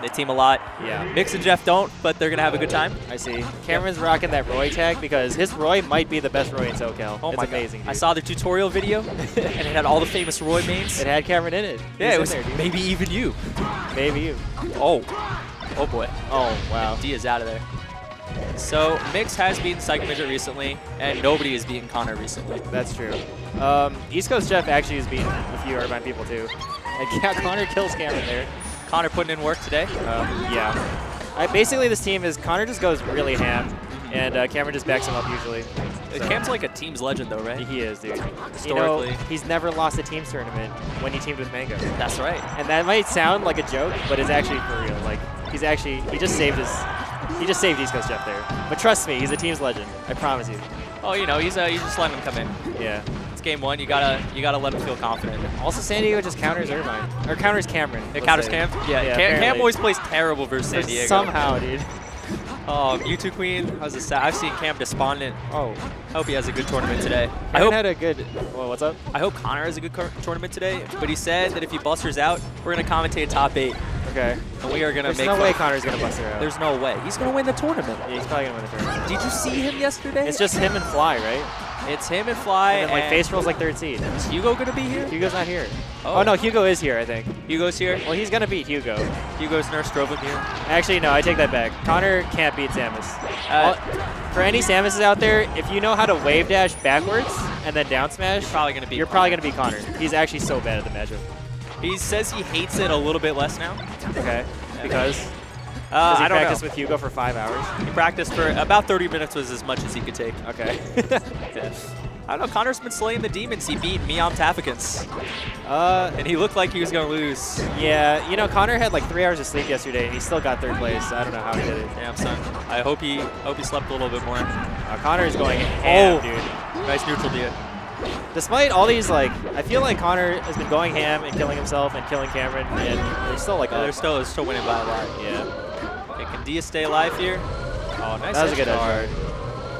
They team a lot. Yeah. Mixx and Jeff don't, but they're going to have a good time. I see. Cameron's rocking that Roy tag because his Roy might be the best Roy in SoCal. Oh it's my amazing. God. I saw the tutorial video, and it had all the famous Roy mains. It had Cameron in it. Yeah, it was there, maybe even you. Maybe you. Oh. Oh, boy. Oh, wow. D is out of there. So, Mixx has beaten PsychoMidget recently, and nobody has beaten Connor recently. That's true. EastCoastJeff actually has beaten a few Irvine people, too. And Connor kills Cameron there. Connor putting in work today? Yeah. Basically, this team is Connor just goes really ham, and Cameron just backs him up usually. So. Cam's like a team's legend, though, right? He is, dude. Historically. You know, he's never lost a teams tournament when he teamed with Mango. That's right. And that might sound like a joke, but it's actually for real. Like, he just saved EastCoastJeff there. But trust me, he's a team's legend. I promise you. Oh, you know, you just let him come in. Yeah. It's game one. You gotta let him feel confident. Also, San Diego just counters Irvine, or counters Cameron. It counters Cam. Yeah. Cam always plays terrible versus San Diego. Somehow, dude. Oh, Mewtwo Queen. I've seen Cam despondent. Oh. I hope he has a good tournament today. I hope had a good. Well, what's up? I hope Connor has a good tournament today. But he said that if he busters out, we're gonna commentate top 8. Okay. And we are gonna There's make. no way Connor's gonna bust her out. There's no way. He's gonna win the tournament. Yeah, he's probably gonna win the tournament. Did you see him yesterday? It's just him and Fly, right? It's him and Fly. And then, like, Face Roll's like 3rd seed. Is Hugo gonna be here? Hugo's not here. Oh. No, Hugo is here, I think. Hugo's here? Well, he's gonna beat Hugo. Hugo's nurse drove him here. Actually, no, I take that back. Connor can't beat Samus. For any Samuses out there, if you know how to wave dash backwards and then down smash, you're probably gonna beat Connor. He's actually so bad at the matchup. He says he hates it a little bit less now. Okay. Because? Does he practice with Hugo for 5 hours? He practiced for about 30 minutes was as much as he could take. Okay. Yeah. I don't know, Connor's been slaying the demons. He beat Meom Tafikans. And he looked like he was going to lose. Yeah, you know, Connor had like 3 hours of sleep yesterday, and he still got 3rd place. I don't know how he did it. Damn, son. I hope he slept a little bit more. Connor is going ham, dude. Nice neutral D. Despite all these, like, I feel like Connor has been going ham and killing himself and killing Cameron, and they're still like, they're still winning by a lot. Yeah. Okay, can Dia stay alive here? Oh, nice. That was a good card.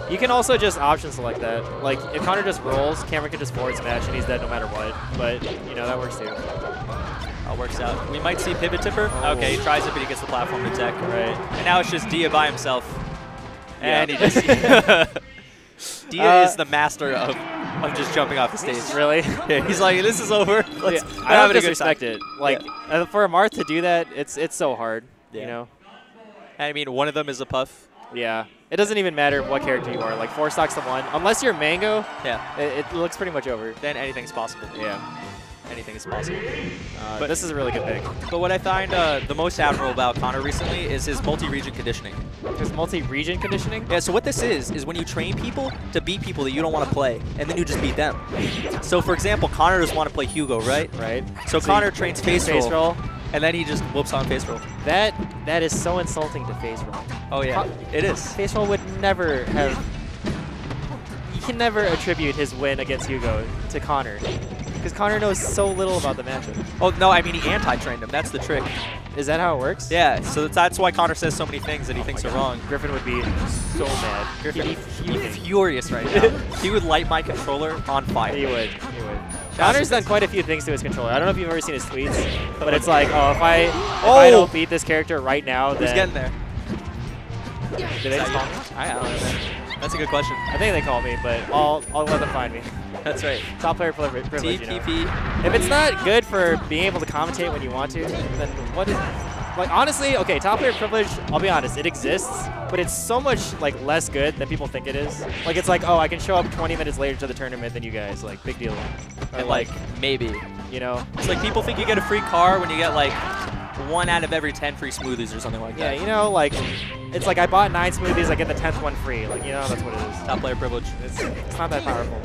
You can also just option select that. Like, if Connor just rolls, Cameron can just forward smash, and he's dead no matter what. But, you know, that works too. That works out. We might see Pivot Tipper. Oh. Okay, he tries it, but he gets the platform to tech. Right. And now it's just Dia by himself. And yeah. he just... Dia is the master of just jumping off the stage. Really? Yeah, he's like, this is over. Let's I don't disrespect it. Like, for a Marth to do that, it's so hard, you know? I mean, one of them is a Puff. Yeah. It doesn't even matter what character you are. Like, 4 stocks to 1. Unless you're Mango, it looks pretty much over. Then anything's possible. Yeah. Anything is possible. But this is a really good pick. But what I find the most admirable about Connor recently is his multi-region conditioning. His multi-region conditioning? Yeah, so what this is when you train people to beat people that you don't want to play, and then you just beat them. So, for example, Connor doesn't want to play Hugo, right? Right. So Connor trains face roll, and then he just whoops on face roll. That is so insulting to face roll. Oh, yeah. It is. Face roll would never have... You can never attribute his win against Hugo to Connor. Because Connor knows so little about the matchup. Oh, no, I mean, he anti-trained him. That's the trick. Is that how it works? Yeah, so that's why Connor says so many things that he thinks are wrong. Griffin would be so mad. Griffin would be furious right now. He would light my controller on fire. He would. He would. Connor's done quite a few things to his controller. I don't know if you've ever seen his tweets, but it's like, oh, if I don't beat this character right now, then... Who's getting there? Did they just call me? I don't know, man. That's a good question. I think they called me, but I'll let them find me. That's right. Top player privilege, you know. TPP. If it's not good for being able to commentate when you want to, then what is... Like, honestly, okay, top player privilege, I'll be honest, it exists, but it's so much, like, less good than people think it is. Like, it's like, oh, I can show up 20 minutes later to the tournament than you guys. Like, big deal. And, like, maybe. You know? It's like people think you get a free car when you get, like, 1 out of every 10 free smoothies or something like that. Yeah, you know, like, it's like I bought 9 smoothies, I get the 10th one free. Like, you know, that's what it is. Top player privilege. It's not that powerful,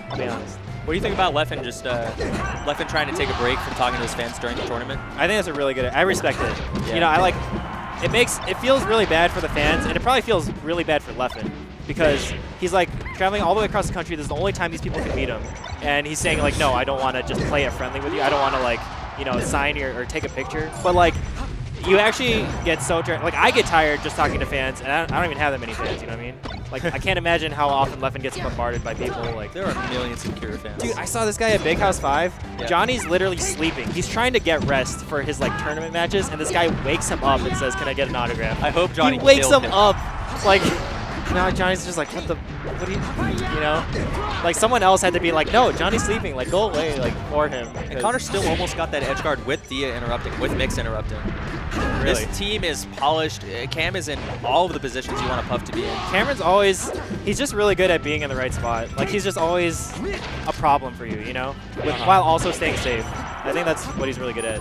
I'll be honest. What do you think about Leffen just Leffen trying to take a break from talking to his fans during the tournament? I think that's a really good. I respect it. Yeah. You know, I like. It feels really bad for the fans, and it probably feels really bad for Leffen because he's like traveling all the way across the country. This is the only time these people can meet him, and he's saying like, no, I don't want to just play it friendly with you. I don't want to like, you know, sign or take a picture. But like, you actually get so tired. Like, I get tired just talking to fans, and I don't even have that many fans, you know what I mean? Like, I can't imagine how often Leffen gets bombarded by people. Like, there are millions of Kira fans. Dude, I saw this guy at Big House 5. Yeah. Johnny's literally sleeping. He's trying to get rest for his, like, tournament matches, and this guy wakes him up and says, "Can I get an autograph?" I hope Johnny He wakes killed him up. Like, now Johnny's just like, what do you know? Like, someone else had to be like, no, Johnny's sleeping. Like, go away, like, for him. And Connor still almost got that edge guard with Dia interrupting, with Mixx interrupting. Really? This team is polished. Cam is in all of the positions you want a Puff to be in. Cameron's always, he's just really good at being in the right spot. Like, he's just always a problem for you, you know? While also staying safe. I think that's what he's really good at.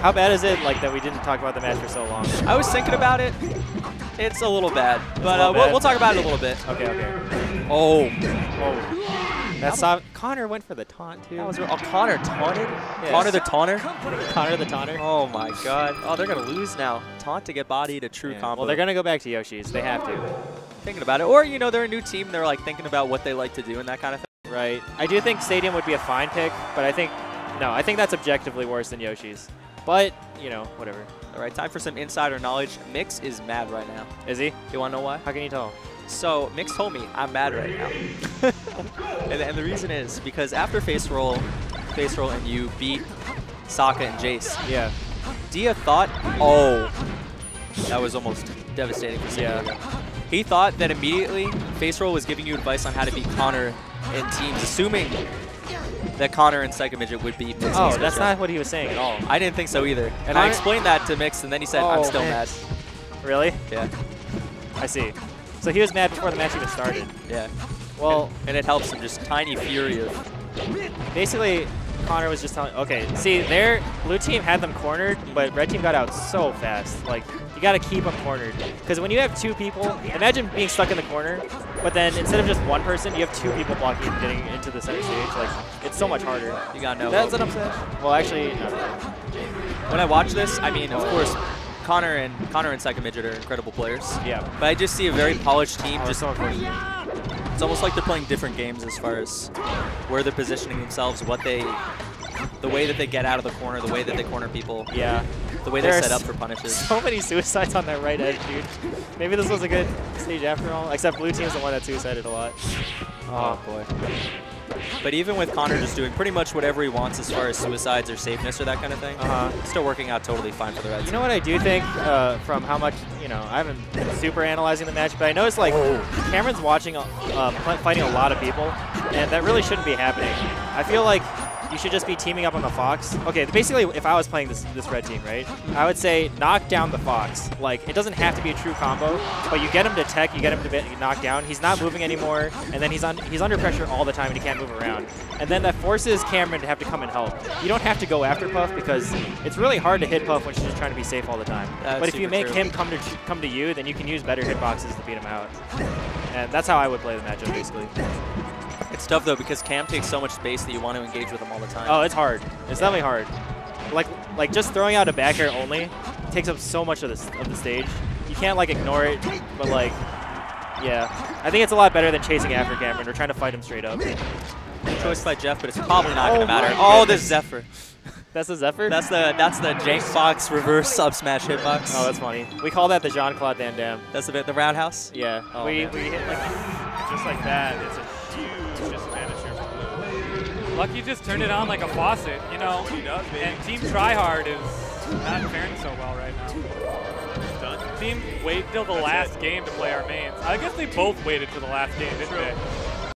How bad is it, like, that we didn't talk about the match for so long? I was thinking about it. It's a little bad, but we'll talk about it a little bit. Okay, okay. Oh. That's Connor went for the taunt, too. That was Connor taunted? Yes. Connor the taunter? Connor the taunter. Oh my god. Oh, they're going to lose now. Taunt to get bodied, a true combo. Well, they're going to go back to Yoshi's. They have to. Thinking about it. Or, you know, they're a new team. They're, like, thinking about what they like to do and that kind of thing. Right. I do think Stadium would be a fine pick, but I think that's objectively worse than Yoshi's. But, you know, whatever. All right, time for some insider knowledge. Mixx is mad right now. Is he? You want to know why? How can you tell? So, Mixx told me I'm mad right now. and the reason is because after face roll and you beat Sokka and Jace, yeah, Dia thought, oh, that was almost devastating for San Diego. He thought that immediately face roll was giving you advice on how to beat Connor in teams, assuming that Connor and PsychoMidget would beat Mixx. Oh, that's not what he was saying at all. I didn't think so either. And I explained that to Mixx, and then he said, I'm still mad. Really? Yeah. I see. So he was mad before the match even started. Yeah. Well, and it helps him, just tiny fury of... Basically, Connor was just telling, okay, see, their blue team had them cornered, but red team got out so fast. Like, you got to keep them cornered. Because when you have two people, imagine being stuck in the corner, but then instead of just one person, you have two people blocking and getting into the center stage. Like, it's so much harder. You got no That's an upset. Well, actually, no. When I watch this, I mean, of course, Connor and PsychoMidget are incredible players. Yeah. But I just see a very polished team. It's almost like they're playing different games as far as where they're positioning themselves, the way that they get out of the corner, the way that they corner people. Yeah. The way they set up for punishes. So many suicides on that right edge, dude. Maybe this was a good stage after all, except blue team's the one that suicided a lot. Oh boy. But even with Connor just doing pretty much whatever he wants as far as suicides or safeness or that kind of thing, it's still working out totally fine for the Reds. You know what I do think from how much, you know, I haven't been super analyzing the match, but I noticed like Cameron's watching, fighting a lot of people, and that really shouldn't be happening. I feel like you should just be teaming up on the Fox. Okay, basically, if I was playing this red team, right, I would say knock down the Fox. Like, it doesn't have to be a true combo, but you get him to tech, you get him to knock down. He's not moving anymore, and then he's under pressure all the time, and he can't move around. And then that forces Cameron to have to come and help. You don't have to go after Puff because it's really hard to hit Puff when she's just trying to be safe all the time. But if you make him come to you, then you can use better hitboxes to beat him out. And that's how I would play the matchup, basically. It's tough, though, because Cam takes so much space that you want to engage with him all the time. Oh, it's hard. It's definitely hard. Like just throwing out a back air only takes up so much of the stage. You can't, like, ignore it, but, like, yeah. I think it's a lot better than chasing after Cameron or trying to fight him straight up. Good choice by Jeff, but it's probably not going to matter. Oh, this Zephyr. That's the Zephyr? That's the Jank Fox reverse sub smash hitbox. Oh, that's funny. We call that the Jean-Claude Van Damme. That's the roundhouse? Yeah. Oh, we hit like just like that. It's a huge disadvantage here for blue. Lucky just turned it on like a faucet, you know. He does, baby. And Team Tryhard is not faring so well right now. Done. Team wait till the last game to play our mains. I guess they both waited till the last game, didn't they?